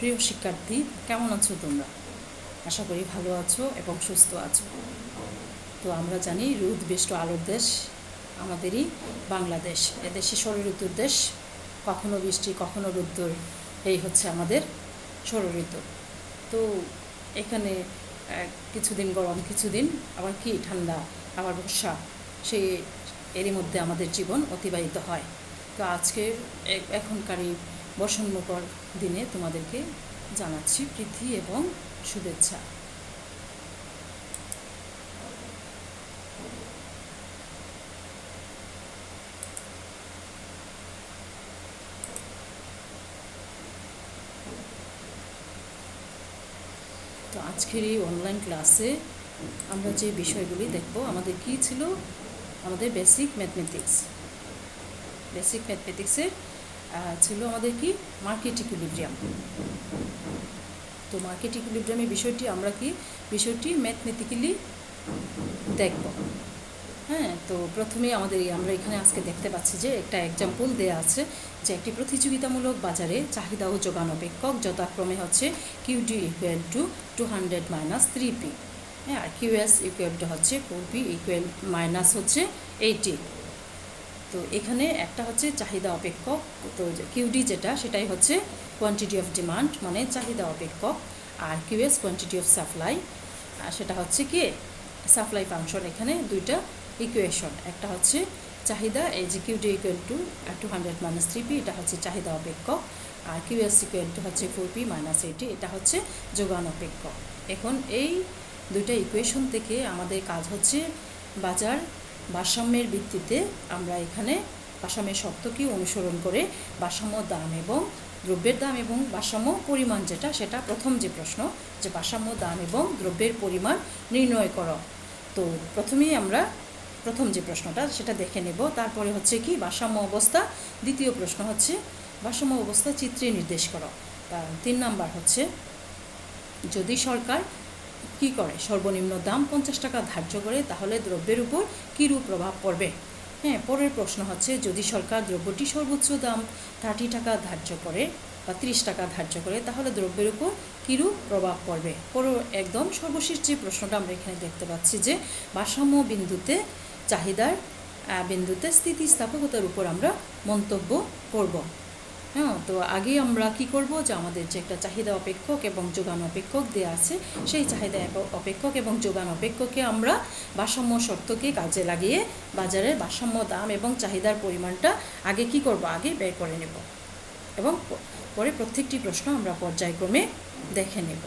প্রিয় শিক্ষার্থী, কেমন আছো তোমরা? আশা করি ভালো আছো এবং সুস্থ আছো। তো আমরা জানি রোদ বৃষ্টি আলোর দেশ আমাদেরই বাংলাদেশ। এদেশে ষড়ঋতুর দেশ, কখনো বৃষ্টি কখনো রোদ্দুর, এই হচ্ছে আমাদের ষড়ঋতু। তো এখানে কিছুদিন গরম, কিছুদিন আবার কি ঠান্ডা, আবার বর্ষা, সেই এরই মধ্যে আমাদের জীবন অতিবাহিত হয়। তো আজকের এখনকার এই বর্ষণমুখর দিনে তোমাদেরকে জানাচ্ছি প্রীতি এবং শুভেচ্ছা। তো আজকের এই অনলাইন ক্লাসে আমরা যে বিষয়গুলি দেখব, আমাদের কি ছিল, আমাদের বেসিক ম্যাথমেটিক্সের ছিল আমাদের কি মার্কেট ইকুইলিব্রিয়াম। তো মার্কেট ইকুইলিব্রিয়ামের বিষয়টি ম্যাথমেটিক্যালি দেখব। হ্যাঁ, তো প্রথমেই আমরা এখানে আজকে দেখতে পাচ্ছি যে একটা এক্সাম্পল দেওয়া আছে যে একটি প্রতিযোগিতামূলক বাজারে চাহিদা ও যোগান অপেক্ষক যথাক্রমে হচ্ছে QD equal to 200 minus 3p, হ্যাঁ, আর কিউএস ইকুয়াল টু হচ্ছে 4p ইকুয়াল মাইনাস হচ্ছে 80। তো এখানে একটা হচ্ছে চাহিদা অপেক্ষক, তো কিউডি সেটাই হচ্ছে কোয়ান্টিটি অফ ডিমান্ড মানে চাহিদা অপেক্ষক, আর কিউএস কোয়ান্টিটি অফ সাপ্লাই, সেটা হচ্ছে কি সাপ্লাই ফাংশন। এখানে দুইটা ইকুয়েশন, একটা হচ্ছে চাহিদা, এই যে QD equal to 200 minus 3p, এটা হচ্ছে চাহিদা অপেক্ষক, আর কিউএস ইকুয়াল টু হচ্ছে 4p মাইনাস 80, এটা হচ্ছে যোগান অপেক্ষক। এখন এই দুইটা ইকুয়েশন থেকে আমাদের কাজ হচ্ছে বাজার ভারসাম্যের ভিত্তিতে আমরা এখানে ভারসাম্যের শর্তকে অনুসরণ করে ভারসাম্য দাম এবং দ্রব্যের দাম এবং ভারসাম্য পরিমাণ সেটা প্রথম যে প্রশ্ন, যে ভারসাম্য দাম এবং দ্রব্যের পরিমাণ নির্ণয় করো। তো প্রথমেই আমরা প্রথম যে প্রশ্নটা সেটা দেখে নেব, তারপরে হচ্ছে কি ভারসাম্য অবস্থা, দ্বিতীয় প্রশ্ন হচ্ছে ভারসাম্য অবস্থা চিত্রে নির্দেশ করো। 3 নাম্বার হচ্ছে যদি সরকার কি করে সর্বনিম্ন দাম 50 টাকা ধার্য করে তাহলে দ্রব্যের উপর কীরূপ প্রভাব পড়বে। হ্যাঁ, পরের প্রশ্ন হচ্ছে যদি সরকার দ্রব্যটি সর্বোচ্চ দাম 30 টাকা ধার্য করে বা 30 টাকা ধার্য করে তাহলে দ্রব্যের উপর কীরূপ প্রভাব পড়বে। একদম সর্বশেষ যে প্রশ্নটা আমরা এখানে দেখতে পাচ্ছি যে ভারসাম্য বিন্দুতে চাহিদার বিন্দুতে স্থিতিস্থাপকতার উপর আমরা মন্তব্য করব। হ্যাঁ, তো আগে আমরা কি করব যে আমাদের যে একটা চাহিদা অপেক্ষক এবং যোগান অপেক্ষক দেওয়া আছে, সেই চাহিদা অপেক্ষক এবং যোগান অপেক্ষককে আমরা ভারসাম্য শর্তকে কাজে লাগিয়ে বাজারের ভারসাম্য দাম এবং চাহিদার পরিমাণটা আগে কি করব, আগে বের করে নেব এবং পরে প্রত্যেকটি প্রশ্ন আমরা পর্যায়ক্রমে দেখে নেব।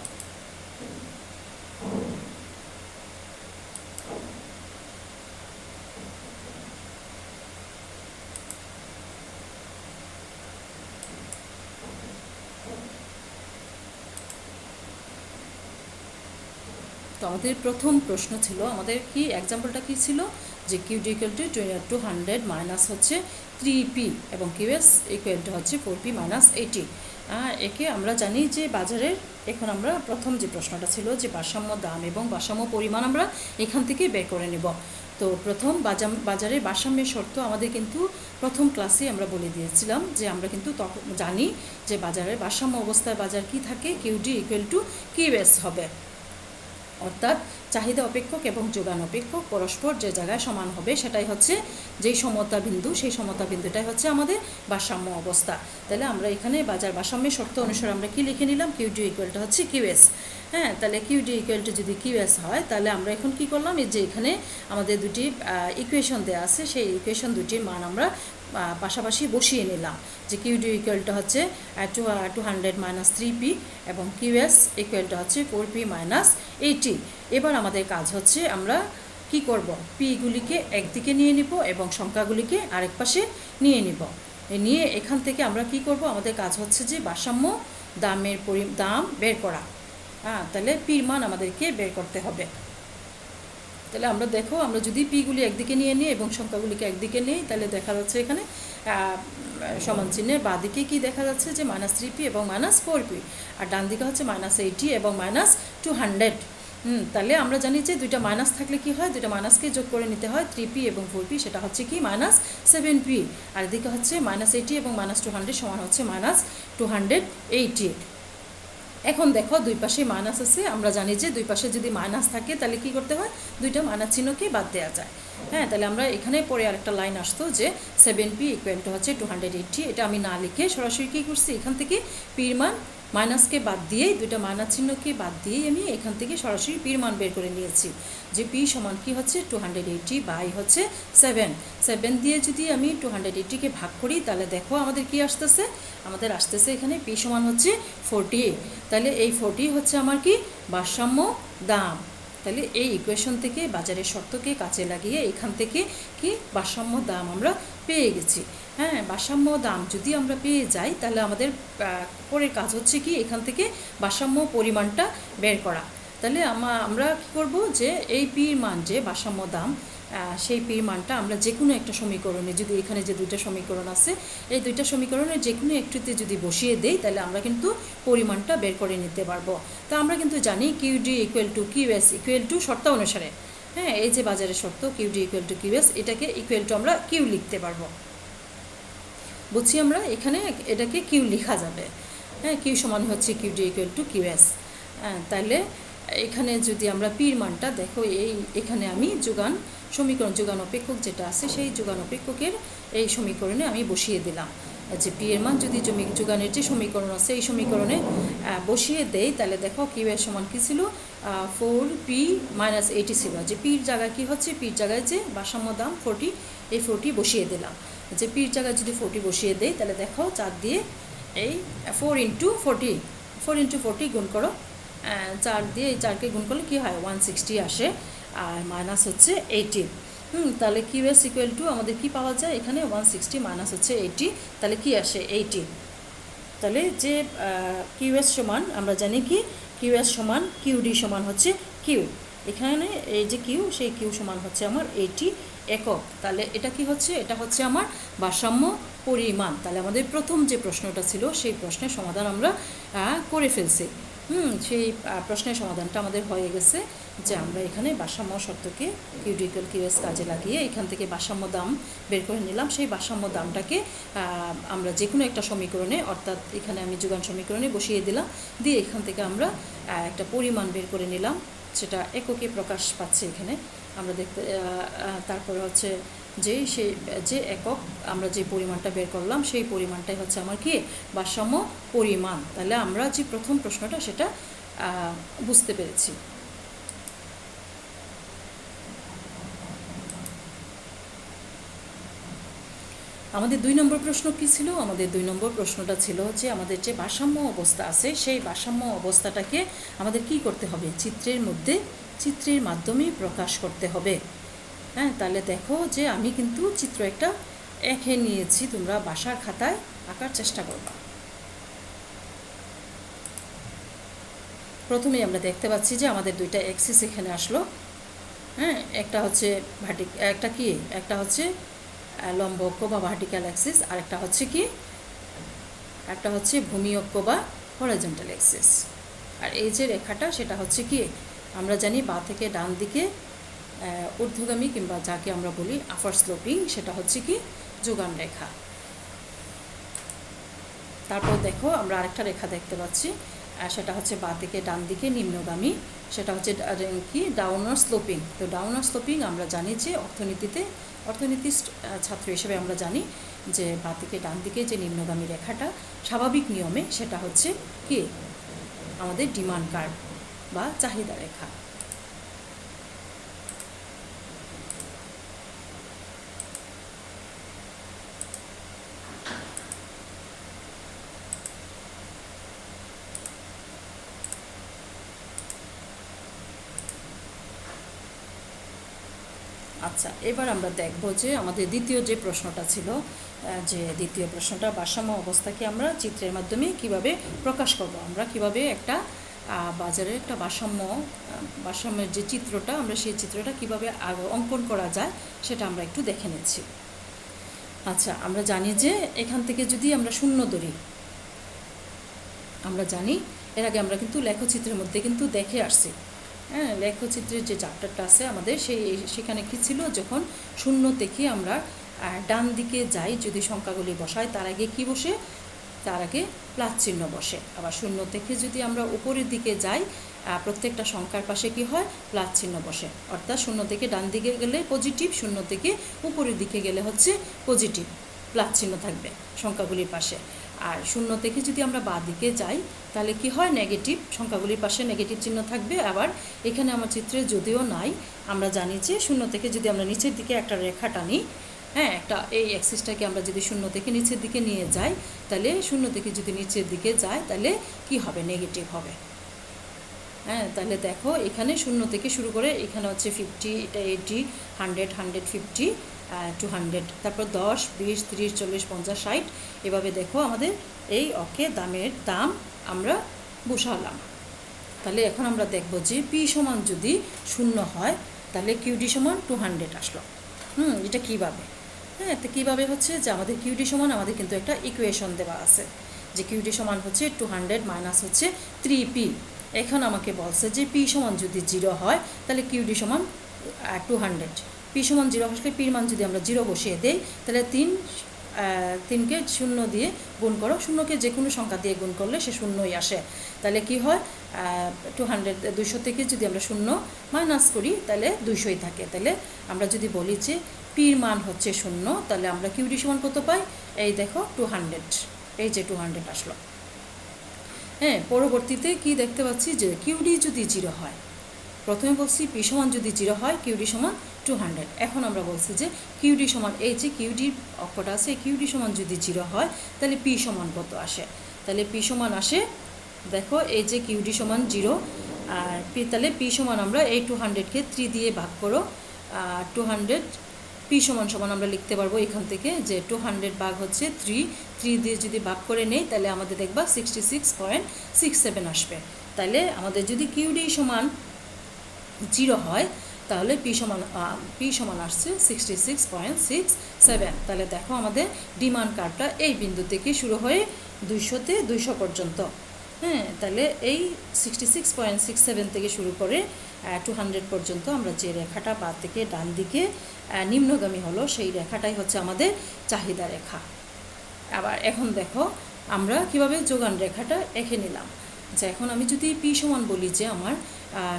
তো আমাদের প্রথম প্রশ্ন ছিল, আমাদের কি এক্সাম্পলটা কি ছিল যে কিউডি ইকুয়াল টু 200 মাইনাস হচ্ছে 3p এবং কিউএস ইকুয়াল টু হচ্ছে 4p মাইনাস 80। একে আমরা জানি যে বাজারের, এখন আমরা প্রথম যে প্রশ্নটা ছিল যে ভারসাম্য দাম এবং ভারসাম্য পরিমাণ আমরা এখান থেকে বের করে নেব। তো প্রথম বাজারের ভারসাম্যের শর্ত আমাদের কিন্তু প্রথম ক্লাসে আমরা বলে দিয়েছিলাম যে আমরা কিন্তু তখন জানি যে বাজারের ভারসাম্য অবস্থায় বাজার কি থাকে, কিউডি ইকুয়াল টু কিউএস হবে, অর্থাৎ চাহিদা অপেক্ষক এবং যোগান অপেক্ষক পরস্পর যে জায়গায় সমান হবে সেটাই হচ্ছে যেই সমতা বিন্দু, সেই সমতা বিন্দুটাই হচ্ছে আমাদের ভারসাম্য অবস্থা। তাহলে আমরা এখানে বাজার ভারসাম্যের শর্ত অনুসারে আমরা কি লিখে নিলাম, কিউডি ইকুয়ালটা হচ্ছে কিউএস। হ্যাঁ, তাহলে কিউডি ইকুয়ালটা যদি কিউএস হয় তাহলে আমরা এখন কি করলাম, এই যে এখানে আমাদের দুটি ইকুয়েশন দেওয়া আছে, সেই ইকুয়েশন দুটির মান আমরা পাশাপাশি বসিয়ে নিলাম যে কিউডি ইকুয়ালটা হচ্ছে 200 মাইনাস 3p এবং কিউএস ইকুয়ালটা হচ্ছে 4p মাইনাস 80। এবার আমাদের কাজ হচ্ছে আমরা কি করব, পিগুলিকে একদিকে নিয়ে নিব এবং সংখ্যাগুলিকে আরেক পাশে নিয়ে নিব। নিয়ে এখান থেকে আমরা কি করব, আমাদের কাজ হচ্ছে যে ভারসাম্য দামের দাম বের করা। তাহলে পির মান আমাদেরকে বের করতে হবে। তাহলে আমরা দেখো, আমরা যদি পিগুলি একদিকে নিয়ে নিই এবং সংখ্যাগুলিকে একদিকে নিই তাহলে দেখা যাচ্ছে এখানে সমান চিহ্নের বাঁ দিকে কী দেখা যাচ্ছে যে মাইনাস 3p এবং মাইনাস 4p, আর ডান দিকে হচ্ছে মাইনাস 80 এবং মাইনাস 200। তাহলে আমরা জানি যে দুইটা মাইনাস থাকলে কি হয়, দুইটা মাইনাসকে যোগ করে নিতে হয়, 3p এবং 4p, সেটা হচ্ছে কি মাইনাস 7p, আর এদিকে হচ্ছে মাইনাস 80 এবং মাইনাস 200 সমান হচ্ছে মাইনাস 280। এখন দেখো দুই পাশে মাইনাস আছে, আমরা জানি যে দুই পাশে যদি মাইনাস থাকে তাহলে কি করতে হয়, দুইটা মাইনাস চিহ্নকে বাদ দেওয়া যায়। হ্যাঁ, তাহলে আমরা এখানে পরে আরেকটা লাইন আসতো যে 7p ইকুয়াল টু হচ্ছে 280। এটা আমি না লিখে সরাসরি কী করছি, এখান থেকে পির মান মাইনাসকে বাদ দিয়েই, দুইটা মাইনাস চিহ্নকে বাদ দিয়েই আমি এখান থেকে সরাসরি পির মান বের করে নিয়েছি যে পি সমান কি হচ্ছে 280 বাই হচ্ছে 7 দিয়ে যদি আমি 280কে ভাগ করি তাহলে দেখো আমাদের কি আসতেছে, আমাদের আসতেছে এখানে পি সমান হচ্ছে 40। তাহলে এই 40 হচ্ছে আমার কি ভারসাম্য দাম। তাহলে এই ইকুয়েশন থেকে বাজারের শর্তকে কাজে লাগিয়ে এখান থেকে কি ভারসাম্য দাম আমরা পেয়ে গেছি। হ্যাঁ, ভারসাম্য দাম যদি আমরা পেয়ে যাই তাহলে আমাদের পরের কাজ হচ্ছে কি এখান থেকে ভারসাম্য পরিমাণটা বের করা। তাহলে আমরা কী করব যে এই পির মান যে ভারসাম্য দাম, সেই পির মানটা আমরা যে কোনো একটা সমীকরণে, যদি এখানে যে দুইটা সমীকরণ আছে এই দুইটা সমীকরণের যে কোনো একটিতে যদি বসিয়ে দেই তাহলে আমরা কিন্তু পরিমাণটা বের করে নিতে পারবো। তা আমরা কিন্তু জানি QD equal to QS equal to শর্ত অনুসারে, হ্যাঁ এই যে বাজারের শর্ত কিউডি ইকুয়াল টু কিউএস, এটাকে ইকুয়াল টু আমরা কিউ লিখতে পারবো। বুঝছি আমরা এখানে এটাকে কিউ লেখা যাবে। হ্যাঁ, কিউ সমান হচ্ছে কিউডি ইকুয়াল টু কিউএস। তাহলে এখানে যদি আমরা পির মানটা দেখো, এখানে আমি যোগান অপেক্ষক যেটা আছে সেই যোগান অপেক্ষকের এই সমীকরণে আমি বসিয়ে দিলাম যে পি এর মান যদি যোগানের যে সমীকরণ আছে এই সমীকরণে বসিয়ে দেই তাহলে দেখো কিউ এর সমান কী ছিল, 4p - 80 ছিল। যে পির জায়গায় কি হচ্ছে, পির জায়গায় যে ভারসাম্য দাম 40, এই 40 বসিয়ে দিলাম। যে পির জায়গায় যদি 40 বসিয়ে দেই তাহলে দেখো 4 দিয়ে এই 4 × 40 গুণ করো, 4 দিয়ে এই 4কে গুণ করলে কী হয় 160 আসে, আর মাইনাস হচ্ছে 80। তাহলে কিউএস ইকুয়াল টু আমাদের কি পাওয়া যায় এখানে 160 মাইনাস হচ্ছে 80, তাহলে কি আসে 80। তাহলে যে কিউএস সমান আমরা জানি কি কিউএস সমান কিউডি সমান হচ্ছে কিউ, এখানে এই যে কিউ সেই কিউ সমান হচ্ছে আমার 80 একক। তাহলে এটা কি হচ্ছে, এটা হচ্ছে আমার ভারসাম্য পরিমাণ। তাহলে আমাদের প্রথম যে প্রশ্নটা ছিল সেই প্রশ্নের সমাধান আমরা করে ফেলছি। সেই প্রশ্নের সমাধানটা আমাদের হয়ে গেছে যে আমরা এখানে ভারসাম্য শর্তকে কিউডি ইকুয়াল কিউএস কাজে লাগিয়ে এখান থেকে ভারসাম্য দাম বের করে নিলাম। সেই ভারসাম্য দামটাকে আমরা যে কোনো একটা সমীকরণে, অর্থাৎ এখানে আমি যোগান সমীকরণে বসিয়ে দিলাম, দিয়ে এখান থেকে আমরা একটা পরিমাণ বের করে নিলাম, সেটা এককে প্রকাশ পাচ্ছে এখানে আমরা দেখতে। তারপরে হচ্ছে যে একক আমরা যে পরিমাণটা বের করলাম সেই পরিমাণটাই হচ্ছে আমার কি ভারসাম্য পরিমাণ। তাহলে আমরা যে প্রথম প্রশ্নটা সেটা বুঝতে পেরেছি। আমাদের 2 নম্বর প্রশ্ন কী ছিল, আমাদের 2 নম্বর প্রশ্নটা ছিল যে আমাদের যে ভারসাম্য অবস্থা আছে সেই ভারসাম্য অবস্থাটাকে আমাদের কি করতে হবে, চিত্রের মাধ্যমে প্রকাশ করতে হবে। হ্যাঁ, তাহলে দেখো যে আমি কিন্তু চিত্র একটা এঁকে নিয়েছি, তোমরা বাসার খাতায় আঁকার চেষ্টা করবা। প্রথমেই আমরা দেখতে পাচ্ছি যে আমাদের দুইটা অ্যাক্সিস এখানে আসলো। হ্যাঁ, একটা হচ্ছে একটা হচ্ছে লম্ব অক্ষ বা ভার্টিক্যাল অ্যাক্সিস, আর একটা হচ্ছে ভূমি অক্ষ বা হরাইজন্টাল অ্যাক্সিস। আর এই যে রেখাটা সেটা হচ্ছে কি আমরা জানি বাঁ থেকে ডান দিকে ঊর্ধ্বগামী কিংবা যাকে আমরা বলি আপার স্লোপিং, সেটা হচ্ছে কি যোগান রেখা। তারপর দেখো আমরা আরেকটা রেখা দেখতে পাচ্ছি, সেটা হচ্ছে বাঁ থেকে ডান দিকে নিম্নগামী, সেটা হচ্ছে কি ডাউনার স্লোপিং। তো ডাউনার স্লোপিং আমরা জানি যে অর্থনীতি ছাত্র হিসেবে আমরা জানি যে বাঁ থেকে ডান দিকে যে নিম্নগামী রেখাটা স্বাভাবিক নিয়মে সেটা হচ্ছে কি আমাদের ডিমান্ড কার্ভ বা চাহিদা রেখা। আচ্ছা, এবার আমরা দেখব যে আমাদের দ্বিতীয় যে প্রশ্নটা ছিল, যে দ্বিতীয় প্রশ্নটা ভারসাম্য অবস্থাকে আমরা চিত্রের মাধ্যমে কিভাবে প্রকাশ করব, আমরা কিভাবে একটা বাজারের একটা ভারসাম্যের যে চিত্রটা আমরা সেই চিত্রটা কিভাবে অঙ্কন করা যায় সেটা আমরা একটু দেখে নিচ্ছি। আচ্ছা, আমরা জানি যে এখান থেকে যদি আমরা শূন্য ধরি, আমরা জানি এর আগে আমরা কিন্তু লেখচিত্রের মধ্যে কিন্তু দেখে আসছি। হ্যাঁ, লেখচিত্রের যে চ্যাপ্টারটা আছে আমাদের সেখানে কী ছিল, যখন শূন্য থেকে আমরা ডান দিকে যাই যদি সংখ্যাগুলি বসাই তার আগে কি বসে তার আগে প্লাস চিহ্ন বসে। আবার শূন্য থেকে যদি আমরা উপরের দিকে যাই, প্রত্যেকটা সংখ্যার পাশে কি হয়, প্লাস চিহ্ন বসে। অর্থাৎ শূন্য থেকে ডান দিকে গেলে পজিটিভ, শূন্য থেকে উপরের দিকে গেলে হচ্ছে পজিটিভ, প্লাস চিহ্ন থাকবে সংখ্যাগুলির পাশে। আর শূন্য থেকে যদি আমরা বাঁ দিকে যাই তাহলে কি হয়, নেগেটিভ, সংখ্যাগুলির পাশে নেগেটিভ চিহ্ন থাকবে। আবার এখানে আমার চিত্রে যদিও নাই, আমরা জানি যে শূন্য থেকে যদি আমরা নিচের দিকে একটা রেখা টানি, হ্যাঁ, একটা এই অ্যাক্সিসটাকে আমরা যদি শূন্য থেকে নিচের দিকে নিয়ে যাই, তাহলে শূন্য থেকে যদি নিচের দিকে যায় তাহলে কি হবে, নেগেটিভ হবে। হ্যাঁ, তাহলে দেখো এখানে শূন্য থেকে শুরু করে এখানে হচ্ছে 50, এটা 80, 100, 150, 200, তারপর 10, 20, 30, 40, 50, 60, এভাবে দেখো আমাদের এই অঙ্কে দাম আমরা বসালাম। তাহলে এখন আমরা দেখব যে পি সমান যদি শূন্য হয় তাহলে কিউডি সমান 200 আসলো। এটা কীভাবে, হ্যাঁ, তো কীভাবে হচ্ছে যে আমাদের কিউডি সমান, আমাদের কিন্তু একটা ইকুয়েশন দেওয়া আছে যে কিউডি সমান হচ্ছে 200 মাইনাস হচ্ছে 3p। এখন আমাকে বলছে যে পি সমান যদি 0 হয় তাহলে কিউডি সমান 200। পি সমান 0 আসলে পির মান যদি আমরা 0 বসিয়ে দেই তাহলে 3কে শূন্য দিয়ে গুণ করো, শূন্যকে যে কোনো সংখ্যা দিয়ে গুণ করলে সে শূন্যই আসে। তাহলে কি হয়, 200 থেকে যদি আমরা শূন্য মাইনাস করি তাহলে 200ই থাকে। তাহলে আমরা যদি বলি যে পির মান হচ্ছে শূন্য, তাহলে আমরা কিউডি সমান কত পাই, এই দেখো 200, এই যে 200 আসলো। হ্যাঁ, পরবর্তীতে কি দেখতে পাচ্ছি যে কিউডি যদি 0 হয়, প্রথমে বলছি পি সমান যদি 0 হয় কিউডি সমান 200। এখন আমরা বলছি যে কিউডি সমান, এই যে কিউডির অঙ্কটা আছে, কিউডি সমান যদি 0 হয় তাহলে পি সমান কত আসে, তাহলে পি সমান আসে, দেখো এই যে কিউডি সমান 0 আর তাহলে পি সমান আমরা এই 200কে 3 দিয়ে ভাগ করো, 200 পি সমান সমান আমরা লিখতে পারবো এখান থেকে যে 200 ভাগ হচ্ছে 3 দিয়ে যদি ভাগ করে নেই তাহলে আমাদের দেখবা 66.67 আসবে। তাহলে আমাদের যদি কিউডি সমান 0 হয় তাহলে পি সমান আসছে 66.67। তাহলে দেখো আমাদের ডিমান্ড কার্ভটা এই বিন্দু থেকে শুরু হয়ে 200-তে 200 পর্যন্ত। হ্যাঁ, তাহলে এই 66.67 থেকে শুরু করে 200 পর্যন্ত আমরা যে রেখাটা বাঁ থেকে ডান দিকে নিম্নগামী হলো সেই রেখাটাই হচ্ছে আমাদের চাহিদা রেখা। আবার এখন দেখো আমরা কিভাবে যোগান রেখাটা এঁকে নিলাম। যে এখন আমি যদি পি সমান বলি যে আমার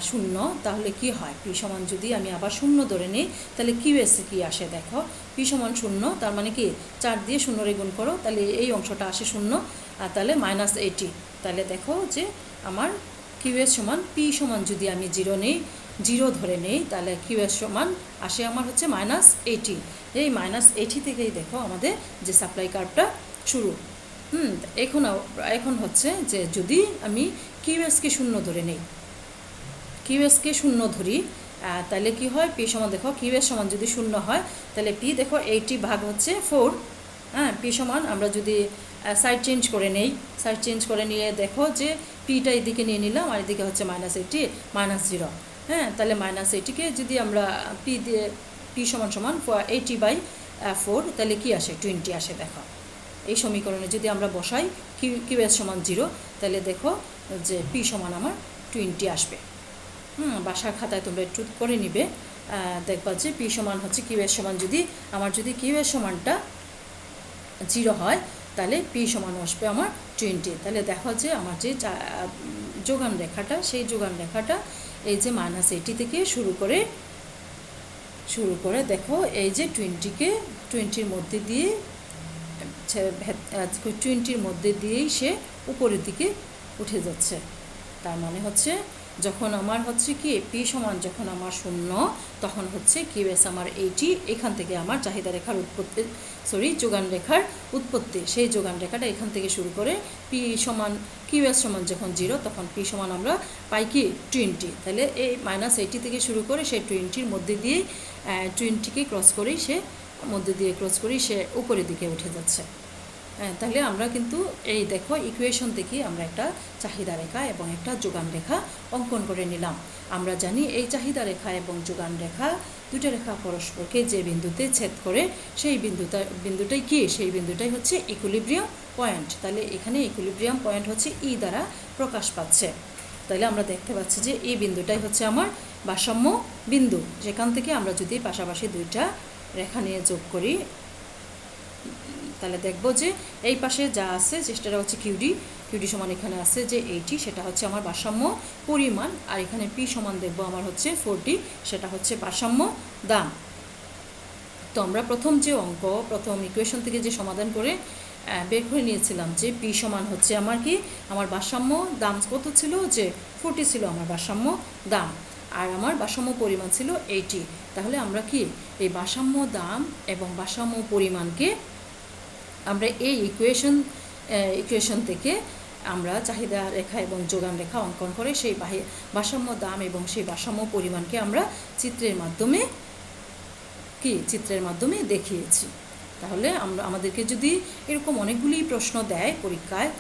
শূন্য, তাহলে কি হয়, পি সমান যদি আমি আবার শূন্য ধরে নিই তাহলে কিউএসে কি আসে, দেখো পি সমান শূন্য, তার মানে কি 4 দিয়ে 0 গুণ করো, তাহলে এই অংশটা আসে শূন্য, আর তাহলে -80। তাহলে দেখো যে আমার কিউএস সমান পি সমান যদি আমি 0 ধরে নেই তাহলে কিউএস সমান আসে আমার হচ্ছে -80। এই -80 থেকেই দেখো আমাদের যে সাপ্লাই কার্ভটা শুরু। এখন হচ্ছে যে যদি আমি কিউএসকে শূন্য ধরে নেই, কিউএসকে শূন্য ধরি তাহলে কি হয়, পি সমান দেখো কিউএস সমান যদি শূন্য হয় তাহলে পি দেখো 80 ভাগ হচ্ছে 4। হ্যাঁ, পি সমান আমরা যদি সাইড চেঞ্জ করে নেই, সাইড চেঞ্জ করে নিয়ে দেখো যে পিটা এদিকে নিয়ে নিলাম আর এদিকে হচ্ছে -80 -0। হ্যাঁ, তাহলে -80কে যদি আমরা পি সমান 80/4 তাহলে কি আসে, 20 আসে। দেখো এই সমীকরণে যদি আমরা বসাই কিউএস সমান 0 তাহলে দেখো যে পি সমান আমার 20 আসবে। বাসার খাতায় তোমরা একটু করে নিবে, দেখবা যে পি সমান হচ্ছে কিউএস সমান যদি কিউএস সমানটা 0 হয় তাহলে পি সমান আসবে আমার 20। তাহলে দেখো যে আমার যে যোগান রেখাটা, সেই যোগান রেখাটা এই যে -80 থেকে শুরু করে দেখো এই যে 20-র মধ্যে দিয়ে 20-র মধ্যে দিয়েই সে উপরের দিকে উঠে যাচ্ছে। তার মানে হচ্ছে যখন আমার হচ্ছে কি পি সমান যখন আমার শূন্য, তখন হচ্ছে কিউএস আমার 80, এখান থেকে আমার চাহিদা রেখার উৎপত্তি, যোগান রেখার উৎপত্তি, সেই যোগান রেখাটা এখান থেকে শুরু করে পি সমান কিউএস সমান যখন 0 তখন পি সমান আমরা পাই কি 20। তাহলে এই -80 থেকে শুরু করে সেই 20-র মধ্যে দিয়ে 20কে ক্রস করেই সে উপরের দিকে উঠে যাচ্ছে। তাহলে আমরা কিন্তু এই দেখো ইকুয়েশন থেকে আমরা একটা চাহিদা রেখা এবং একটা যোগান রেখা অঙ্কন করে নিলাম। আমরা জানি এই চাহিদা রেখা এবং যোগান রেখা দুটো রেখা পরস্পরকে যে বিন্দুতে ছেদ করে সেই বিন্দুটাই কি, সেই বিন্দুটাই হচ্ছে ইকুইলিব্রিয়াম পয়েন্ট। তাহলে এখানে ইকুইলিব্রিয়াম পয়েন্ট হচ্ছে ই দ্বারা প্রকাশ পাচ্ছে। তাহলে আমরা দেখতে পাচ্ছি যে এই বিন্দুটাই হচ্ছে আমার ভারসাম্য বিন্দু, যেখান থেকে আমরা যদি পাশাপাশি দুইটা রেখা নিয়ে যোগ করি তাহলে দেখব যে এই পাশে যা আছে সেটা হচ্ছে কিউডি সমান এখানে আছে যে 80, সেটা হচ্ছে আমার ভারসাম্য পরিমাণ। আর এখানে পি সমান দেখব আমার হচ্ছে 40, সেটা হচ্ছে ভারসাম্য দাম। তো আমরা প্রথম ইকুয়েশন থেকে যে সমাধান করে বের করে নিয়েছিলাম যে পি সমান হচ্ছে আমার কি, আমার ভারসাম্য দাম কত ছিল, যে 40 ছিল আমার ভারসাম্য দাম, আর আমার ভারসাম্য পরিমাণ ছিল 80। তাহলে আমরা কি এই ভারসাম্য দাম এবং ভারসাম্য পরিমাণকে আমরা এই ইকুয়েশন থেকে আমরা চাহিদা রেখা এবং যোগান রেখা অঙ্কন করে সেই ভারসাম্য দাম এবং সেই ভারসাম্য পরিমাণকে আমরা চিত্রের মাধ্যমে দেখিয়েছি। তাহলে আমাদেরকে যদি এরকম অনেকগুলি প্রশ্ন দেয় পরীক্ষায়,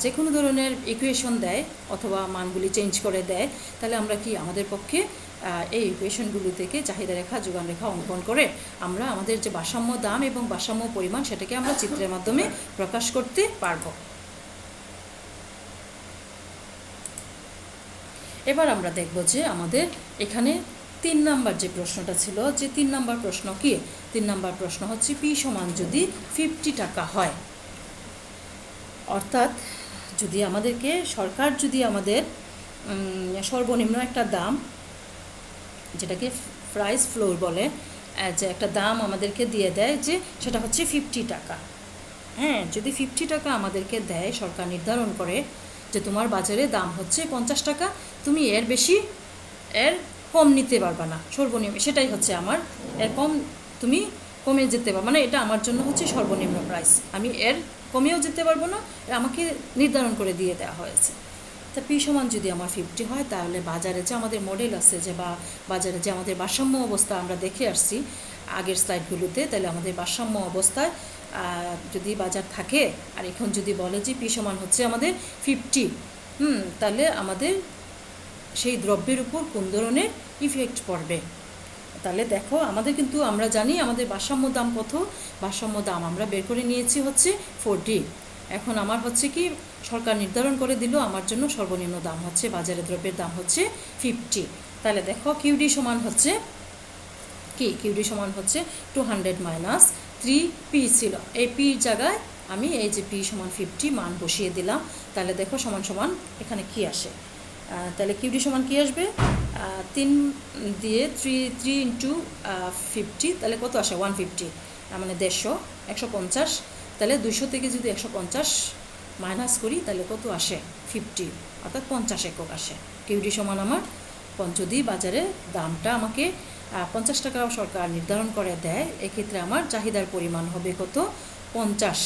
যে কোনো ধরনের ইকুয়েশন দেয় অথবা মানগুলি চেঞ্জ করে দেয়, তাহলে আমরা কি আমাদের পক্ষে এই ইকুয়েশনগুলি থেকে চাহিদা রেখা যোগান রেখা অঙ্কন করে আমরা আমাদের যে ভারসাম্য দাম এবং ভারসাম্য পরিমাণ সেটাকে আমরা চিত্রের মাধ্যমে প্রকাশ করতে পারব। এবার আমরা দেখব যে আমাদের এখানে 3 নাম্বার যে প্রশ্নটা ছিল, যে 3 নাম্বার প্রশ্ন কি, 3 নাম্বার প্রশ্ন হচ্ছে পি সমান যদি 50 টাকা হয়, অর্থাৎ যদি আমাদেরকে সরকার যদি আমাদের সর্বনিম্ন একটা দাম, যেটাকে প্রাইস ফ্লোর বলে, যে একটা দাম আমাদেরকে দিয়ে দেয় যে সেটা হচ্ছে 50 টাকা। হ্যাঁ, যদি 50 টাকা আমাদেরকে দেয়, সরকার নির্ধারণ করে যে তোমার বাজারে দাম হচ্ছে 50 টাকা, তুমি এর কম নিতে পারবা না, সর্বনিম্ন সেটাই হচ্ছে আমার, এর কম তুমি কমে যেতে পারবা না, এটা আমার জন্য হচ্ছে সর্বনিম্ন প্রাইস, আমি এর কমেও যেতে পারবো না, আমাকে নির্ধারণ করে দিয়ে দেওয়া হয়েছে। তা পি সমান যদি আমার 50 হয়, তাহলে বাজারে যে আমাদের মডেল আছে যে বাজারে যে আমাদের ভারসাম্য অবস্থা আমরা দেখে আসছি আগের স্লাইডগুলোতে, তাহলে আমাদের ভারসাম্য অবস্থায় যদি বাজার থাকে আর এখন যদি বলে যে পি সমান হচ্ছে আমাদের 50, তাহলে আমাদের সেই দ্রব্যের উপর কোন ধরনের ইফেক্ট পড়বে। তাহলে দেখো আমাদের কিন্তু আমরা জানি আমাদের ভারসাম্য দাম কত, ভারসাম্য দাম আমরা বের করে নিয়েছি হচ্ছে 40। এখন আমার হচ্ছে কি সরকার নির্ধারণ করে দিল আমার জন্য সর্বনিম্ন দাম হচ্ছে, বাজারে দ্রব্যের দাম হচ্ছে 50। তাহলে দেখো কিউডি সমান হচ্ছে কি, কিউডি সমান হচ্ছে 200 মাইনাস 3পি ছিল, এই পির জায়গায় আমি এই যে পি সমান 50 মান বসিয়ে দিলাম। তাহলে দেখো সমান সমান এখানে কি আসে, তাহলে কিউডি সমান কি আসবে, 3 দিয়ে 3 ইন্টু 50, তাহলে কত আসে 150, মানে 150, তাহলে 200 থেকে যদি 150 মাইনাস করি তাহলে কত আসে 50, অর্থাৎ 50 একক আসে। কিউডি সমান আমার, যদি বাজারে দামটা আমাকে 50 টাকা সরকার নির্ধারণ করে দেয়, এক্ষেত্রে আমার চাহিদার পরিমাণ হবে কত 50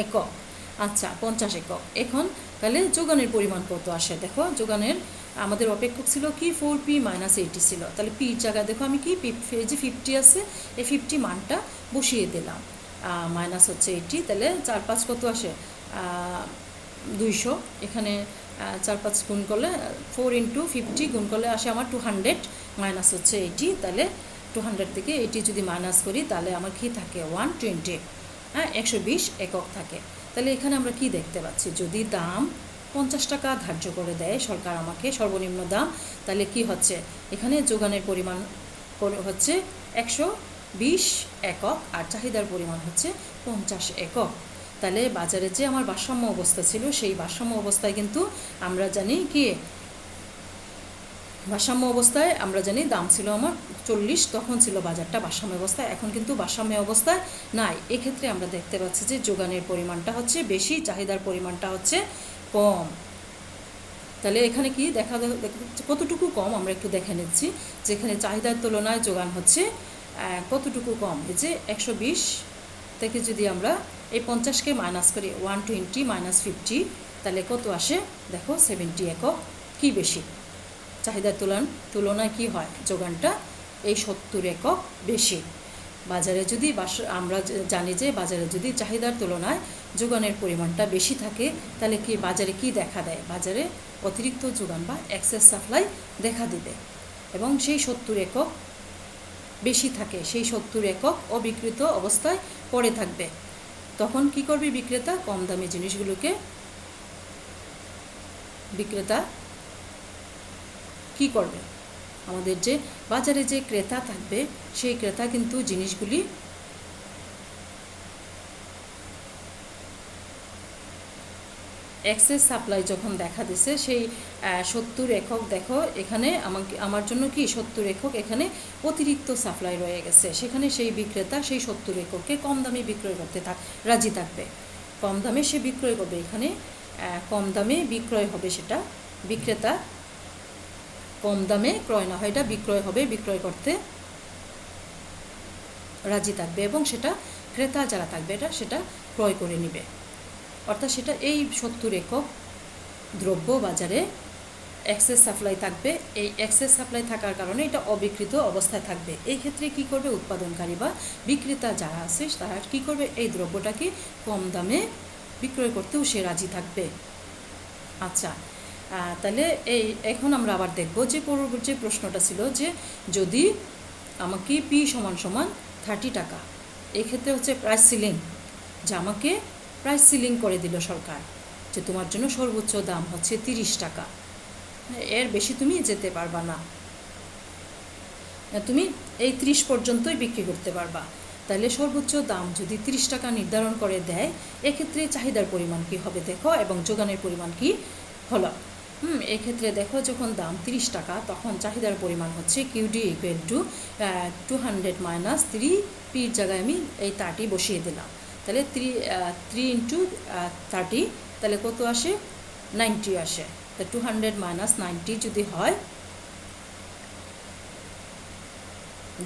একক। আচ্ছা 50 একক। এখন তাহলে যোগানের পরিমাণ কত আসে, দেখো যোগানের আমাদের অপেক্ষক ছিল কি 4p মাইনাস 80 ছিল, তাহলে পির জায়গায় দেখো আমি কি যে 50 আছে এই 50 মানটা বসিয়ে দিলাম, মাইনাস হচ্ছে 80, তাহলে 4-5 কত আসে 200, এখানে 4-5 গুণ করলে 4 ইন্টু 50 গুণ করলে আসে আমার 200 মাইনাস হচ্ছে 80, তাহলে 200 থেকে 80 যদি মাইনাস করি তাহলে আমার কি থাকে 120, 120 একক থাকে। তাহলে এখানে আমরা কি দেখতে পাচ্ছি, যদি দাম 50 টাকা ধার্য করে দেয় সরকার আমাকে সর্বনিম্ন দাম, তাহলে কি হচ্ছে এখানে যোগানের পরিমাণ হচ্ছে 120 একক আর চাহিদার পরিমাণ হচ্ছে 50 একক। তাহলে বাজারে যে আমার ভারসাম্য অবস্থা ছিল সেই ভারসাম্য অবস্থায় কিন্তু আমরা জানি কি, ভারসাম্য অবস্থায় আমরা জানি দাম ছিল আমার 40, তখন ছিল বাজারটা ভারসাম্য অবস্থায়, এখন কিন্তু ভারসাম্য অবস্থায় নাই। এক্ষেত্রে আমরা দেখতে পাচ্ছি যে যোগানের পরিমাণটা হচ্ছে বেশি, চাহিদার পরিমাণটা হচ্ছে কম। তাহলে এখানে কি দেখা কতটুকু কম আমরা একটু দেখে নিচ্ছি, যেখানে চাহিদার তুলনায় যোগান হচ্ছে কতটুকু কম, এই যে 120 থেকে যদি আমরা এই 50কে মাইনাস করি 120 মাইনাস 50, তাহলে কত আসে দেখো 70 একক। কি বেশি, চাহিদার তুলনায় কি হয় যোগানটা এই 70 একক বেশি। বাজারে যদি আমরা জানি যে বাজারে যদি চাহিদার তুলনায় যোগানের পরিমাণটা বেশি থাকে তাহলে কি বাজারে কি দেখা দেয়, বাজারে অতিরিক্ত যোগান বা এক্সেস সাপ্লাই দেখা দিবে এবং সেই 70 একক বেশি থাকে, সেই 70 একক অবিকৃত অবস্থায় পড়ে থাকবে। তখন কি করবে বিক্রেতা, কম দামি জিনিসগুলোকে কি করবে, আমাদের যে বাজারে যে ক্রেতা থাকবে সেই ক্রেতা কিন্তু জিনিসগুলি এক্সেস সাপ্লাই যখন দেখা দিছে সেই 70 একক দেখো এখানে আমার জন্য কি 70 একক এখানে অতিরিক্ত সাপ্লাই রয়ে গেছে, সেখানে সেই বিক্রেতা সেই 70 এককে কম দামে বিক্রয় করতে রাজি থাকবে, কম দামে সে বিক্রয় করবে, এখানে কম দামে বিক্রয় হবে, সেটা বিক্রেতা কম দামে ক্রয় না হয় এটা বিক্রয় হবে, বিক্রয় করতে রাজি থাকবে এবং সেটা ক্রেতা যারা থাকবে সেটা ক্রয় করে নেবে। অর্থাৎ সেটা এই 70 একক দ্রব্য বাজারে এক্সেস সাপ্লাই থাকবে, এই এক্সেস সাপ্লাই থাকার কারণে এটা অবিকৃত অবস্থায় থাকবে। এই ক্ষেত্রে কি করবে উৎপাদনকারী বা বিক্রেতা যারা আছে তারা কি করবে এই দ্রব্যটাকে কম দামে বিক্রয় করতেও সে রাজি থাকবে। আচ্ছা, তাহলে এখন আমরা আবার দেখব যে পূর্ববর্তী যে প্রশ্নটা ছিল যে যদি আমাকে পি সমান 30 টাকা, এক্ষেত্রে হচ্ছে প্রাইস সিলিং, যে আমাকে প্রাইস সিলিং করে দিল সরকার যে তোমার জন্য সর্বোচ্চ দাম হচ্ছে 30 টাকা, এর বেশি তুমি যেতে পারবা না, তুমি এই 30 পর্যন্তই বিক্রি করতে পারবা। তাহলে সর্বোচ্চ দাম যদি 30 টাকা নির্ধারণ করে দেয়, এক্ষেত্রে চাহিদার পরিমাণ কি হবে দেখো এবং যোগানের পরিমাণ কি হলো। এক্ষেত্রে দেখো যখন দাম 30 টাকা তখন চাহিদার পরিমাণ হচ্ছে কিউডি ইকুয়াল টু 200 মাইনাস 3, পির জায়গায় আমি এই 30 বসিয়ে দিলাম, তাহলে 3 ইন্টু 30 তাহলে কত আসে 90 আসে। তা 200 মাইনাস 90 যদি হয়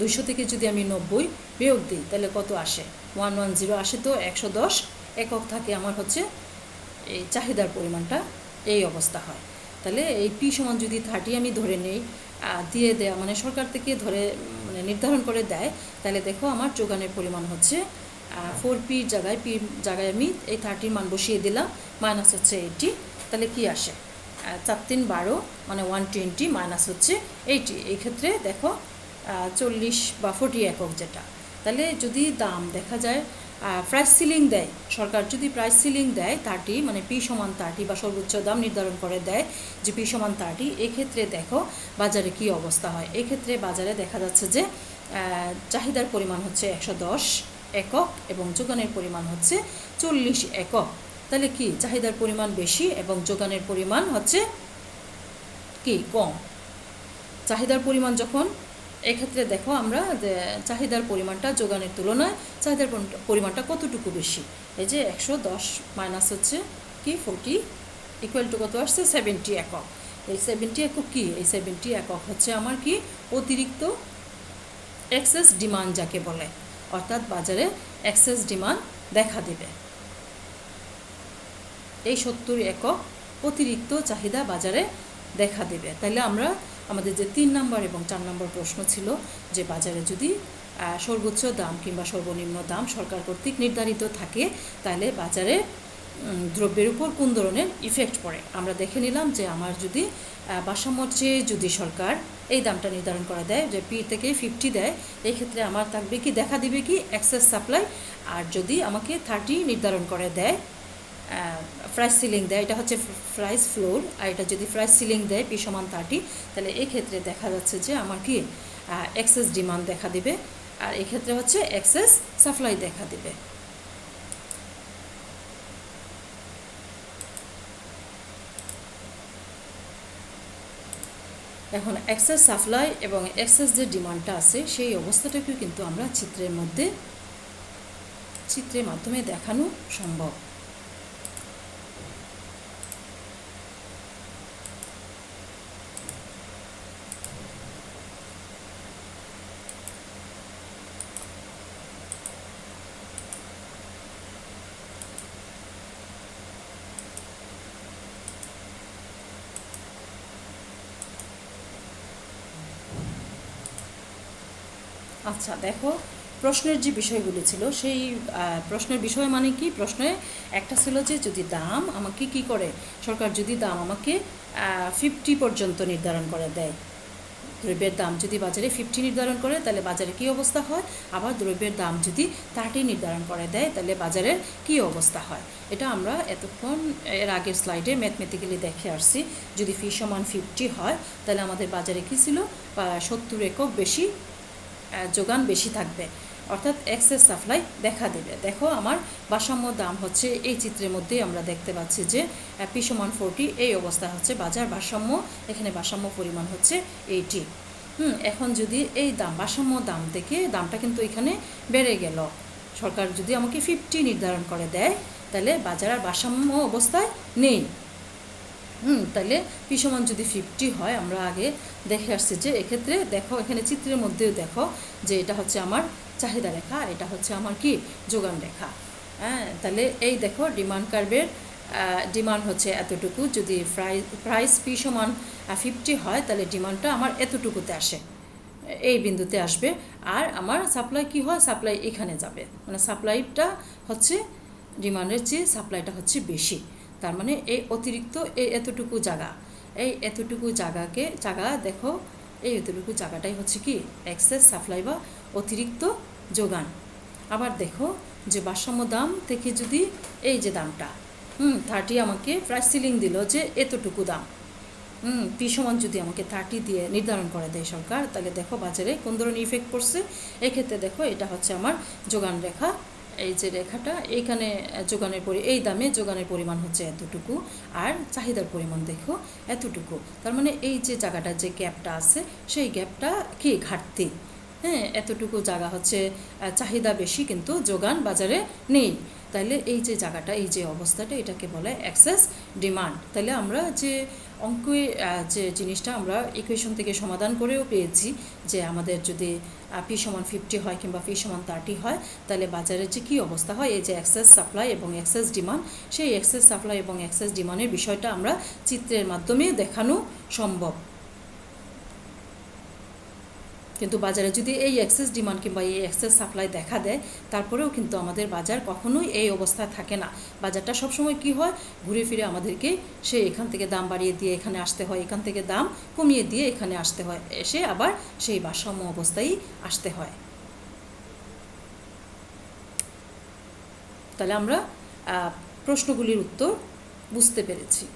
200 থেকে যদি আমি 90 বিয়োগ দিই তাহলে কত আসে 110 আসে। তো 110 একক থাকে আমার হচ্ছে এই চাহিদার পরিমাণটা, এই অবস্থা হয়। তাহলে এই পি সমান যদি 30 আমি ধরে নেই, দিয়ে দেয়া মানে সরকার থেকে ধরে মানে নির্ধারণ করে দেয়, তাহলে দেখো আমার যোগানের পরিমাণ হচ্ছে 4 জায়গায় আমি এই 30 মান বসিয়ে দিলাম, মাইনাস হচ্ছে 80, তাহলে কি আসে 4 3 12 মানে 120 মাইনাস হচ্ছে 80, এই ক্ষেত্রে দেখো 40 বা 40 একক যেটা। তাহলে যদি দাম দেখা যায় প্রাইস সিলিং দেয় সরকার, যদি প্রাইস সিলিং দেয় 30 মানে পি সমান 30 বা সর্বোচ্চ দাম নির্ধারণ করে দেয় যে পি সমান 30, এক্ষেত্রে দেখো বাজারে কি অবস্থা হয়। এক্ষেত্রে বাজারে দেখা যাচ্ছে যে চাহিদার পরিমাণ হচ্ছে 110 একক এবং যোগানের পরিমাণ হচ্ছে 40 একক। তাহলে কি চাহিদার পরিমাণ বেশি এবং যোগানের পরিমাণ হচ্ছে কি কম। চাহিদার পরিমাণ যখন, এক্ষেত্রে দেখো আমরা চাহিদার পরিমাণটা যোগানের তুলনায় চাহিদার পরিমাণটা কতটুকু বেশি, এই যে 110 মাইনাস হচ্ছে কি 40 ইকুয়াল টু কত আসছে 70 একক। এই 70 একক কি, এই 70 একক হচ্ছে আমার কি অতিরিক্ত এক্সেস ডিমান্ড যাকে বলে, অর্থাৎ বাজারে এক্সেস ডিমান্ড দেখা দেবে, এই 70 একক অতিরিক্ত চাহিদা বাজারে দেখা দেবে। তাহলে আমরা আমাদের যে 3 নম্বর এবং 4 নম্বর প্রশ্ন ছিল যে বাজারে যদি সর্বোচ্চ দাম কিংবা সর্বনিম্ন দাম সরকার কর্তৃক নির্ধারিত থাকে তাহলে বাজারে দ্রব্যের উপর কোন ধরনের ইফেক্ট পড়ে, আমরা দেখে নিলাম যে আমার যদি ভারসাম্যর চেয়ে যদি সরকার এই দামটা নির্ধারণ করে দেয় যে পি থেকে 50 দেয়, এই ক্ষেত্রে আমার থাকবে কি দেখা দিবে কি এক্সেস সাপ্লাই, আর যদি আমাকে 30 নির্ধারণ করে দেয় প্রাইস সিলিং দেয়, এটা হচ্ছে প্রাইস ফ্লোর, আর এটা যদি প্রাইস সিলিং দেয় পি সমান 30, তাহলে এই ক্ষেত্রে দেখা যাচ্ছে যে আমার কি এক্সেস ডিমান্ড দেখা দিবে, আর এক্ষেত্রে হচ্ছে এক্সেস সাপ্লাই দেখা দিবে। এখন এক্সেস সাপ্লাই এবং এক্সেস যে ডিমান্ডটা আছে সেই অবস্থাটাকেও কিন্তু আমরা চিত্রের মাধ্যমে দেখানো সম্ভব। আচ্ছা দেখো প্রশ্নের যে বিষয়গুলি ছিল সেই প্রশ্নের বিষয় মানে কি, প্রশ্নে একটা ছিল যে যদি দাম আমাকে কি করে সরকার, যদি দাম আমাকে 50 পর্যন্ত নির্ধারণ করে দেয়, দ্রব্যের দাম যদি বাজারে 50 নির্ধারণ করে তাহলে বাজারে কী অবস্থা হয়, আবার দ্রব্যের দাম যদি 30 নির্ধারণ করে দেয় তাহলে বাজারের কী অবস্থা হয়। এটা আমরা এতক্ষণ এর আগের স্লাইডে ম্যাথমেটিক্যালি দেখে আসছি। যদি ফি সমান 50 হয় তাহলে আমাদের বাজারে কী ছিল 70 একক বেশি যোগান বেশি থাকবে, অর্থাৎ এক্সেস সাপ্লাই দেখা দেবে। দেখো আমার ভারসাম্য দাম হচ্ছে এই চিত্রের মধ্যেই আমরা দেখতে পাচ্ছি যে পি সমান 40, এই অবস্থা হচ্ছে বাজার ভারসাম্য, এখানে ভারসাম্য পরিমাণ হচ্ছে 80। এখন যদি এই দাম ভারসাম্য দাম থেকে দামটা কিন্তু এখানে বেড়ে গেল, সরকার যদি আমাকে 50 নির্ধারণ করে দেয়, তাহলে বাজার আর ভারসাম্য অবস্থায় নেই। তাহলে পি সমান যদি 50 হয়, আমরা আগে দেখে আসছি যে এক্ষেত্রে দেখো এখানে চিত্রের মধ্যেও দেখো যে এটা হচ্ছে আমার চাহিদা রেখা আর এটা হচ্ছে আমার কি যোগান রেখা। তাহলে এই দেখো ডিমান্ড কার্ভের ডিমান্ড হচ্ছে এতটুকু, যদি প্রাইস পি সমান 50 হয় তাহলে ডিমান্ডটা আমার এতটুকুতে আসে, এই বিন্দুতে আসবে। আর আমার সাপ্লাই কি হয়, সাপ্লাই এখানে যাবে, মানে সাপ্লাইটা হচ্ছে ডিমান্ডের চেয়ে সাপ্লাইটা হচ্ছে বেশি। তার মানে এই অতিরিক্ত এই এতটুকু জায়গা দেখো, এই এতটুকু জায়গাটাই হচ্ছে কি এক্সেস সাপ্লাই বা অতিরিক্ত যোগান। আবার দেখো যে ভারসাম্য দাম থেকে যদি এই যে দামটা 30 আমাকে প্রাইস সিলিং দিল যে এতটুকু দাম, পি সমান যদি আমাকে 30 দিয়ে নির্ধারণ করে দেয় সরকার, তাহলে দেখো বাজারে কোন ধরনের ইফেক্ট পড়ছে। এক্ষেত্রে দেখো এটা হচ্ছে আমার যোগান রেখা, এই যে রেখাটা এইখানে এই দামে যোগানের পরিমাণ হচ্ছে এতটুকু আর চাহিদার পরিমাণ দেখো এতটুকু। তার মানে এই যে জায়গাটা যে গ্যাপটা আছে সেই গ্যাপটা কি ঘাটতি। এতটুকু জায়গা হচ্ছে চাহিদা বেশি কিন্তু যোগান বাজারে নেই। তাইলে এই যে জায়গাটা, এই যে অবস্থাটা, এটাকে বলে এক্সেস ডিমান্ড। তাহলে আমরা যে অঙ্কে যে জিনিসটা আমরা ইকুয়েশন থেকে সমাধান করেও পেয়েছি যে আমাদের যদি পি সমান 50 হয় কিংবা পি সমান 30 হয়, তাহলে বাজারের যে কী অবস্থা হয়, এই যে এক্সেস সাপ্লাই এবং এক্সেস ডিমান্ড, সেই এক্সেস সাপ্লাই এবং এক্সেস ডিমান্ডের বিষয়টা আমরা চিত্রের মাধ্যমে দেখানো সম্ভব। কিন্তু বাজারে যদি এই এক্সেস ডিমান্ড কিংবা এই এক্সেস সাপ্লাই দেখা দেয়, তারপরেও কিন্তু আমাদের বাজার কখনোই এই অবস্থায় থাকে না। বাজারটা সবসময় কি হয়, ঘুরে ফিরে আমাদেরকে এখান থেকে দাম বাড়িয়ে দিয়ে এখানে আসতে হয়, এখান থেকে দাম কমিয়ে দিয়ে এখানে আসতে হয়, এসে আবার সেই ভারসাম্য অবস্থায় আসতে হয়। তাহলে আমরা প্রশ্নগুলির উত্তর বুঝতে পেরেছি।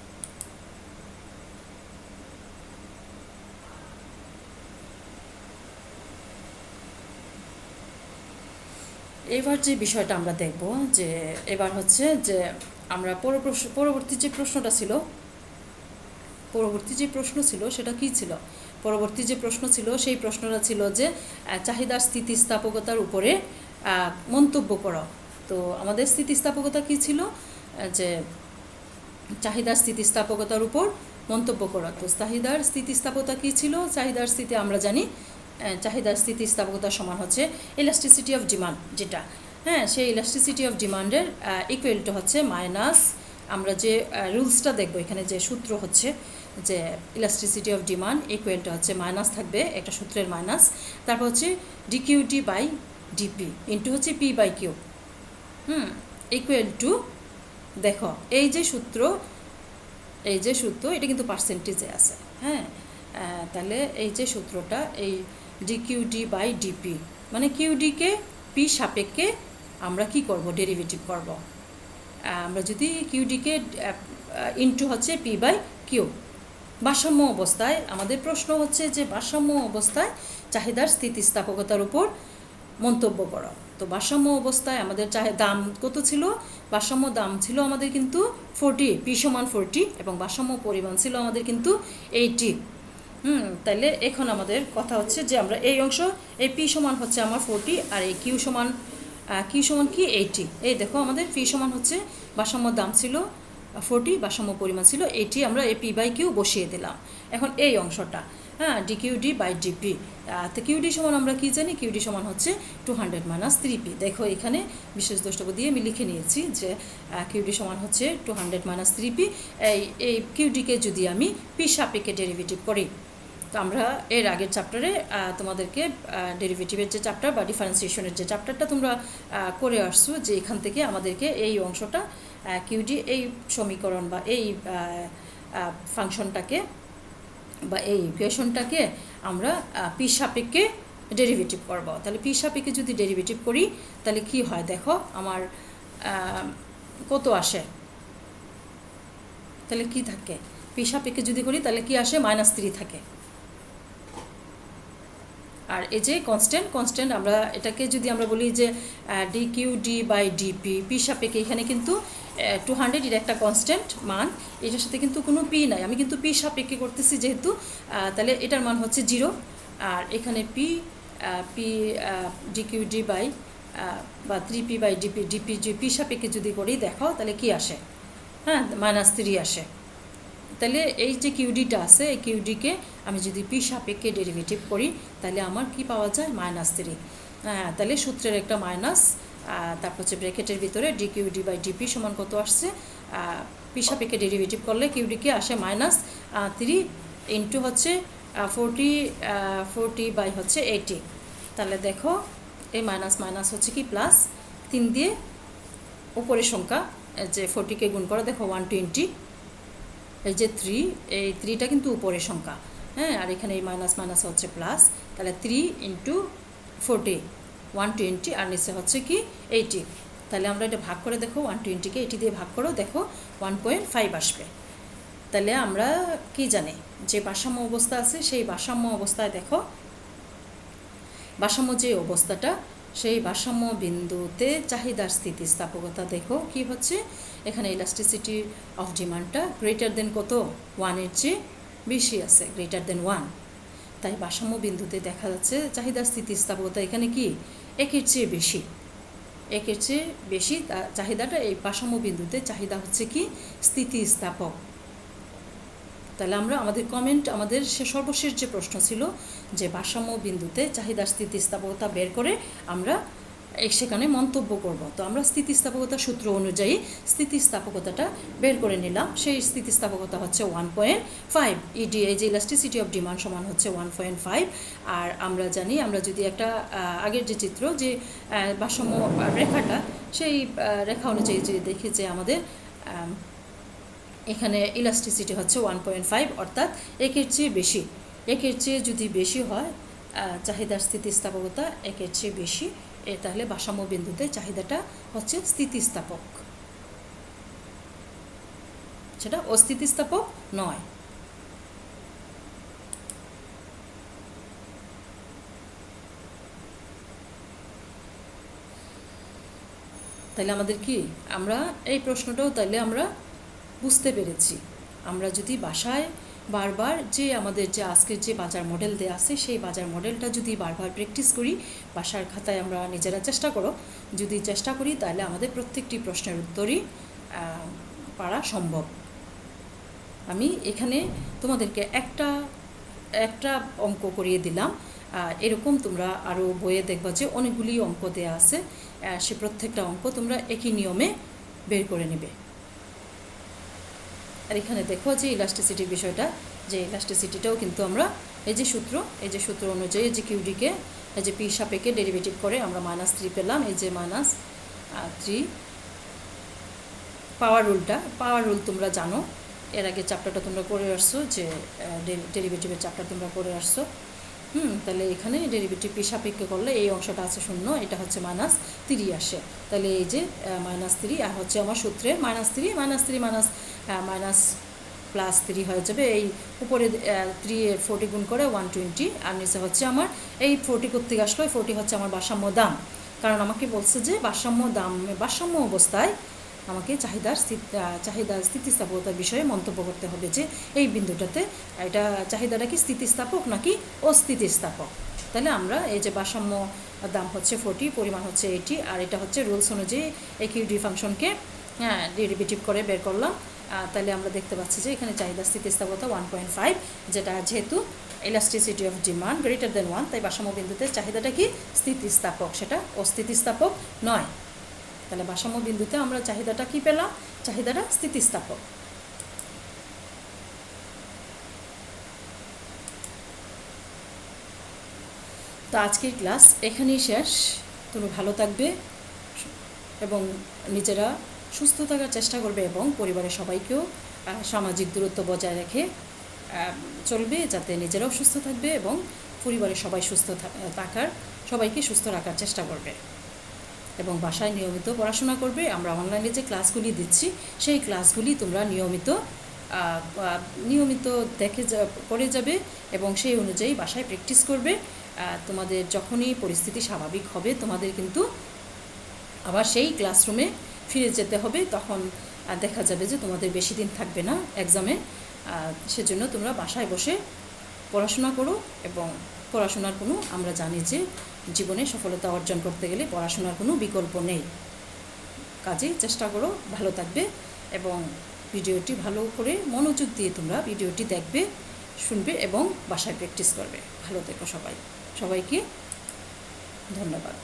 এবার যে বিষয়টা আমরা দেখব যে এবার হচ্ছে যে আমরা পরবর্তী যে প্রশ্ন ছিল সেটা কি ছিল, পরবর্তী যে প্রশ্ন ছিল সেই প্রশ্নটা ছিল যে চাহিদার স্থিতিস্থাপকতার উপরে মন্তব্য করো। তো আমাদের স্থিতিস্থাপকতা কি ছিল, যে চাহিদার স্থিতিস্থাপকতার উপর মন্তব্য করো। তো চাহিদার স্থিতিস্থাপকতা কি ছিল, চাহিদার স্থিতি আমরা জানি চাহিদার স্থিতিস্থাপকতা সমান হচ্ছে ইলাস্টিসিটি অফ ডিমান্ড, যেটা সেই ইলাস্টিসিটি অফ ডিমান্ডের ইকুয়ালটা হচ্ছে মাইনাস, আমরা যে রুলসটা দেখবো এখানে যে সূত্র হচ্ছে যে ইলাস্টিসিটি অফ ডিমান্ড ইকুয়ালটা হচ্ছে মাইনাস থাকবে, একটা সূত্রের মাইনাস, তারপর হচ্ছে ডিকিউটি বাই ডিপি ইন্টু হচ্ছে P by Q equal to, দেখো এই যে সূত্র এটা কিন্তু পার্সেন্টেজে আছে। তাহলে এই যে সূত্রটা, এই ডিকিউডি বাই ডিপি মানে কিউডিকে পি সাপেক্ষে আমরা কি করব, ডেরিভেটিভ করব। আমরা যদি কিউডিকে ইন্টু হচ্ছে পি বাই কিউ, ভারসাম্য অবস্থায় আমাদের প্রশ্ন হচ্ছে যে ভারসাম্য অবস্থায় চাহিদার স্থিতিস্থাপকতার উপর মন্তব্য করো। তো ভারসাম্য অবস্থায় আমাদের দাম কত ছিল, ভারসাম্য দাম ছিল আমাদের কিন্তু 40, পি সমান 40, এবং ভারসাম্য পরিমাণ ছিল আমাদের কিন্তু 80। তাহলে এখন আমাদের কথা হচ্ছে যে আমরা এই অংশ, এই পি সমান হচ্ছে আমার 40 আর এই কিউ সমান কি 80। এই দেখো আমাদের পি সমান হচ্ছে ভারসাম্য দাম ছিল 40, ভারসাম্য পরিমাণ ছিল 80, আমরা এই পি বাই কিউ বসিয়ে দিলাম। এখন এই অংশটা ডিকিউডি বাই ডিপি, তো কিউডি সমান আমরা কি জানি, কিউডি সমান হচ্ছে 200 মাইনাস 3পি। দেখো এখানে বিশেষ দ্রষ্টব্য দিয়ে আমি লিখে নিয়েছি যে কিউডি সমান হচ্ছে 200 মাইনাস 3পি। এই কিউডিকে যদি আমি পি সাপেক্ষে ডেরিভেটিভ করি, তো আমরা এর আগের চ্যাপ্টারে তোমাদেরকে ডেরিভেটিভের যে চ্যাপ্টার বা ডিফারেন্সিয়েশনের যে চ্যাপ্টারটা তোমরা করে আসছো, যে এখান থেকে আমাদেরকে এই অংশটা কিউডি এই সমীকরণ বা এই ফাংশনটাকে বা এই ইকুয়েশনটাকে আমরা পি সাপেক্ষে ডেরিভেটিভ করব। তাহলে পি সাপেক্ষে যদি ডেরিভেটিভ করি তাহলে কি হয়, দেখো আমার কত আসে, তাহলে কি থাকে, পি সাপেক্ষে যদি করি তাহলে কি আসে, -3 থাকে। আর এই যে কনস্ট্যান্ট আমরা এটাকে যদি আমরা বলি যে dQd/dp পি সাপেক্ষে, এখানে কিন্তু 200 এর একটা কনস্ট্যান্ট মান, এটার সাথে কিন্তু কোনো পি নাই, আমি কিন্তু পি সাপেক্ষে করতেছি যেহেতু, তাহলে এটার মান হচ্ছে 0। আর এখানে পি dQd বাই বা 3p/dp যে পি সাপেক্ষে যদি করি দেখো তাহলে কি আসে, হ্যাঁ -3 আসে। তাহলে এই যে কিউডিটা আছে, এই কিউডিকে আমি যদি পি সাপেক্ষে ডেরিভেটিভ করি তাহলে আমার কি পাওয়া যায় -3। হ্যাঁ, তাহলে সূত্রের একটা মাইনাস, তারপর হচ্ছে ব্র্যাকেটের ভিতরে dQd/dp সমান কত আসছে, পি সাপেক্ষে ডেরিভেটিভ করলে কিউডিকে আসে -3 ইন্টু হচ্ছে 40/80। তাহলে দেখো এই মাইনাস হচ্ছে কি প্লাস, 3 দিয়ে উপরের সংখ্যা যে 40কে গুণ করো, দেখো 120, এই যে 3, এই 3টা কিন্তু উপরের সংখ্যা, হ্যাঁ, আর এখানে এই মাইনাস হচ্ছে প্লাস, তাহলে 3 ইন্টু 40 120, আর নিচে হচ্ছে কি 80। তাহলে আমরা এটা ভাগ করে দেখো, 120কে 80 দিয়ে ভাগ করো, দেখো 1.5 আসবে। তাহলে আমরা কি জানি যে ভারসাম্য অবস্থা আছে, সেই ভারসাম্য অবস্থায় দেখো, ভারসাম্য যে অবস্থাটা, সেই ভারসাম্য বিন্দুতে চাহিদার স্থিতিস্থাপকতা দেখো কি হচ্ছে, এখানে ইলাস্টিসিটি অফ ডিমান্ডটা গ্রেটার দেন কত, 1-এর চেয়ে বেশি আছে, গ্রেটার দেন 1। তাই ভারসাম্য বিন্দুতে দেখা যাচ্ছে চাহিদার স্থিতিস্থাপকতা এখানে কি 1-এর চেয়ে বেশি, 1-এর চেয়ে বেশি চাহিদাটা, এই ভারসাম্য বিন্দুতে চাহিদা হচ্ছে কি স্থিতিস্থাপক। তাহলে আমরা আমাদের সর্বশেষ যে প্রশ্ন ছিল যে ভারসাম্য বিন্দুতে চাহিদার স্থিতিস্থাপকতা বের করে আমরা সেখানে মন্তব্য করব। তো আমরা স্থিতিস্থাপকতা সূত্র অনুযায়ী স্থিতিস্থাপকতাটা বের করে নিলাম। সেই স্থিতিস্থাপকতা হচ্ছে 1.5, ইডি এই যে ইলাস্টিসিটি অফ ডিমান্ড সমান হচ্ছে 1.5। আর আমরা জানি, আমরা যদি একটা আগের যে চিত্র, যে ভারসাম্য রেখাটা, সেই রেখা অনুযায়ী যদি দেখি যে আমাদের এখানে ইলাস্টিসিটি হচ্ছে 1.5, অর্থাৎ 1-এর চেয়ে বেশি, 1-এর চেয়ে যদি বেশি হয় চাহিদার স্থিতিস্থাপকতা 1-এর চেয়ে বেশি, তাহলে ভারসাম্য বিন্দুতে চাহিদাটা হচ্ছে স্থিতিস্থাপক, সেটা অস্থিতিস্থাপক নয়। তাহলে আমাদের কি, আমরা এই প্রশ্নটাও তাহলে আমরা বুঝতে পেরেছি। আমরা যদি বাসায় বারবার যে আমাদের যে আজকের যে বাজার মডেল দেওয়া আছে, সেই বাজার মডেলটা যদি বারবার প্র্যাকটিস করি, বাসার খাতায় আমরা নিজেরা চেষ্টা যদি চেষ্টা করি, তাহলে আমাদের প্রত্যেকটি প্রশ্নের উত্তরই পারা সম্ভব। আমি এখানে তোমাদেরকে একটা অঙ্ক করিয়ে দিলাম, এরকম তোমরা আরও বইয়ে দেখবা যে অনেকগুলি অঙ্ক দেওয়া আছে, সে প্রত্যেকটা অঙ্ক তোমরা একই নিয়মে বের করে নেবে। আর এখানে দেখো যে ইলাস্টিসিটির বিষয়টা, যে ইলাস্টিসিটিটাও কিন্তু আমরা এই যে সূত্র অনুযায়ী যে কিউডিকে এই যে পি সাপেক্ষে ডেরিভেটিভ করে আমরা -3 পেলাম, এই যে -3 পাওয়ার রুল তোমরা জানো, এর আগে চ্যাপ্টারটা তোমরা করে আসছো, যে ডেরিভেটিভের চ্যাপ্টার তোমরা করে আসছো। তাহলে এখানে ডেরিভেটিভ পি সাপেক্ষে করলে এই অংশটা আছে 0, এটা হচ্ছে -3 আসে। তাহলে এই যে -3, আর হচ্ছে আমার সূত্রে -3 হয়ে যাবে, এই উপরে 3 এর 40 গুণ করে 120, আর নিচে হচ্ছে আমার এই 40 কোত্থেকে আসলো, 40 হচ্ছে আমার ভারসাম্য দাম, কারণ আমাকে বলছে যে ভারসাম্য অবস্থায় আমাকে চাহিদার স্থিতিস্থাপকতার বিষয়ে মন্তব্য করতে হবে, যে এই বিন্দুটাতে এটা চাহিদাটা কি স্থিতিস্থাপক নাকি অস্থিতিস্থাপক। তাহলে আমরা এই যে ভারসাম্য দাম হচ্ছে 40, পরিমাণ হচ্ছে 80, আর এটা হচ্ছে রুলস অনুযায়ী এই কিউডি ফাংশনকে ডেরিভেটিভ করে বের করলাম। তাহলে আমরা দেখতে পাচ্ছি যে এখানে চাহিদা স্থিতিস্থাপকতা 1.5, যেটা যেহেতু elasticity of demand greater than 1, তাই ভারসাম্য বিন্দুতে চাহিদাটা কি স্থিতিস্থাপক, সেটা অস্থিতিস্থাপক নয়। তাহলে ভারসাম্য বিন্দুতে আমরা চাহিদাটা কি পেলাম, চাহিদাটা স্থিতিস্থাপক। তো আজকের ক্লাস এখানেই শেষ। তুমি ভালো থাকবে এবং নিজেরা সুস্থ থাকার চেষ্টা করবে, এবং পরিবারের সবাইকেও সামাজিক দূরত্ব বজায় রেখে চলবে, যাতে নিজেরাও সুস্থ থাকবে এবং পরিবারের সবাইকে সুস্থ রাখার চেষ্টা করবে, এবং বাসায় নিয়মিত পড়াশোনা করবে। আমরা অনলাইনে যে ক্লাসগুলি দিচ্ছি, সেই ক্লাসগুলি তোমরা নিয়মিত নিয়মিত করে যাবে এবং সেই অনুযায়ী বাসায় প্র্যাকটিস করবে। তোমাদের যখনই পরিস্থিতি স্বাভাবিক হবে তোমাদের কিন্তু আবার সেই ক্লাসরুমে ফিরে যেতে হবে। তখন দেখা যাবে যে তোমাদের বেশি দিন থাকবে না এক্সামে। সেজন্য তোমরা বাসায় বসে পড়াশোনা করো এবং পড়াশোনার কোনো, আমরা জানি যে জীবনে সফলতা অর্জন করতে গেলে পড়াশোনার কোনো বিকল্প নেই। কাজেই চেষ্টা করো, ভালো থাকবে এবং ভিডিওটি ভালো করে মনোযোগ দিয়ে তোমরা ভিডিওটি দেখবে, শুনবে এবং বাসায় প্র্যাকটিস করবে। ভালো থেকো সবাইকে ধন্যবাদ।